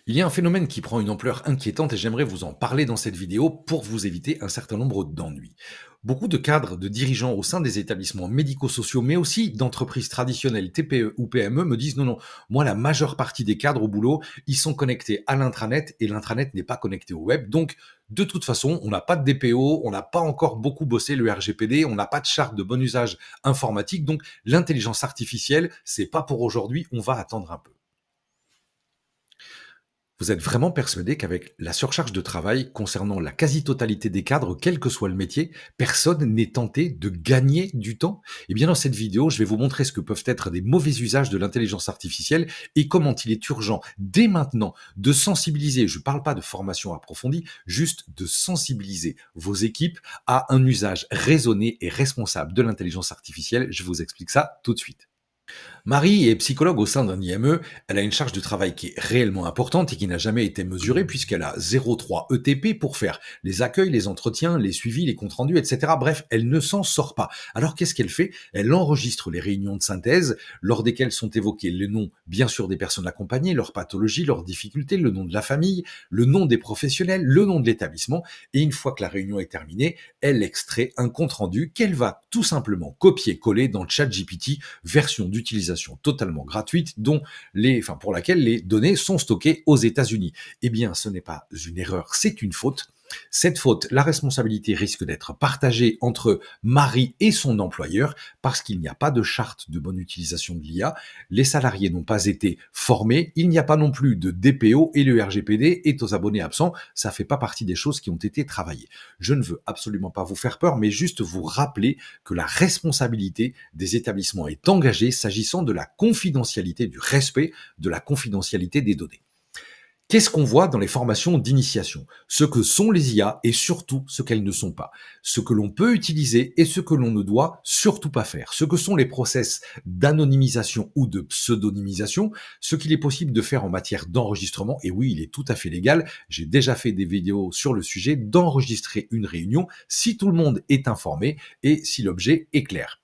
Il y a un phénomène qui prend une ampleur inquiétante et j'aimerais vous en parler dans cette vidéo pour vous éviter un certain nombre d'ennuis. Beaucoup de cadres, de dirigeants au sein des établissements médico-sociaux, mais aussi d'entreprises traditionnelles TPE ou PME me disent non, non, moi la majeure partie des cadres au boulot, ils sont connectés à l'intranet et l'intranet n'est pas connecté au web. Donc de toute façon, on n'a pas de DPO, on n'a pas encore beaucoup bossé le RGPD, on n'a pas de charte de bon usage informatique. Donc l'intelligence artificielle, c'est pas pour aujourd'hui, on va attendre un peu. Vous êtes vraiment persuadé qu'avec la surcharge de travail concernant la quasi-totalité des cadres, quel que soit le métier, personne n'est tenté de gagner du temps? Eh bien, dans cette vidéo, je vais vous montrer ce que peuvent être des mauvais usages de l'intelligence artificielle et comment il est urgent, dès maintenant, de sensibiliser, je ne parle pas de formation approfondie, juste de sensibiliser vos équipes à un usage raisonné et responsable de l'intelligence artificielle. Je vous explique ça tout de suite. Marie est psychologue au sein d'un IME. Elle a une charge de travail qui est réellement importante et qui n'a jamais été mesurée puisqu'elle a 0,3 ETP pour faire les accueils, les entretiens, les suivis, les comptes rendus, etc. Bref, elle ne s'en sort pas. Alors qu'est-ce qu'elle fait? Elle enregistre les réunions de synthèse lors desquelles sont évoqués les noms, bien sûr, des personnes accompagnées, leurs pathologies, leurs difficultés, le nom de la famille, le nom des professionnels, le nom de l'établissement. Et une fois que la réunion est terminée, elle extrait un compte rendu qu'elle va tout simplement copier-coller dans ChatGPT, version d'utilisation totalement gratuite pour laquelle les données sont stockées aux États-Unis. Eh bien, ce n'est pas une erreur, c'est une faute. Cette faute, la responsabilité risque d'être partagée entre Marie et son employeur parce qu'il n'y a pas de charte de bonne utilisation de l'IA, les salariés n'ont pas été formés, il n'y a pas non plus de DPO et le RGPD est aux abonnés absents, ça fait pas partie des choses qui ont été travaillées. Je ne veux absolument pas vous faire peur, mais juste vous rappeler que la responsabilité des établissements est engagée s'agissant de la confidentialité, du respect de la confidentialité des données. Qu'est-ce qu'on voit dans les formations d'initiation? Ce que sont les IA et surtout ce qu'elles ne sont pas. Ce que l'on peut utiliser et ce que l'on ne doit surtout pas faire. Ce que sont les process d'anonymisation ou de pseudonymisation. Ce qu'il est possible de faire en matière d'enregistrement. Et oui, il est tout à fait légal. J'ai déjà fait des vidéos sur le sujet d'enregistrer une réunion si tout le monde est informé et si l'objet est clair.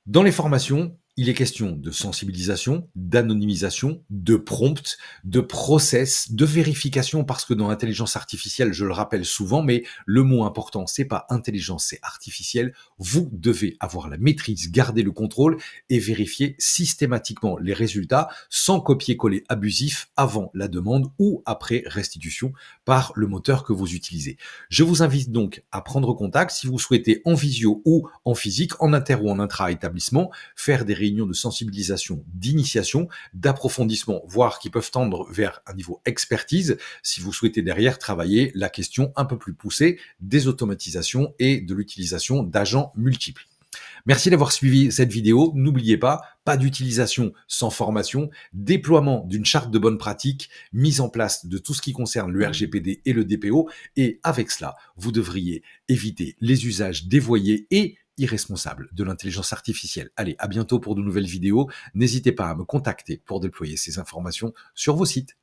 Dans les formations, il est question de sensibilisation, d'anonymisation, de prompt, de process, de vérification, parce que dans l'intelligence artificielle, je le rappelle souvent, mais le mot important, c'est pas intelligence, c'est artificiel. Vous devez avoir la maîtrise, garder le contrôle et vérifier systématiquement les résultats sans copier-coller abusif avant la demande ou après restitution par le moteur que vous utilisez. Je vous invite donc à prendre contact si vous souhaitez en visio ou en physique, en inter ou en intra-établissement, faire des réunions de sensibilisation, d'initiation, d'approfondissement, voire qui peuvent tendre vers un niveau expertise, si vous souhaitez derrière travailler la question un peu plus poussée des automatisations et de l'utilisation d'agents multiples. Merci d'avoir suivi cette vidéo. N'oubliez pas d'utilisation sans formation, déploiement d'une charte de bonne pratique, mise en place de tout ce qui concerne le RGPD et le DPO. Et avec cela, vous devriez éviter les usages dévoyés et irresponsables de l'intelligence artificielle. Allez, à bientôt pour de nouvelles vidéos. N'hésitez pas à me contacter pour déployer ces informations sur vos sites.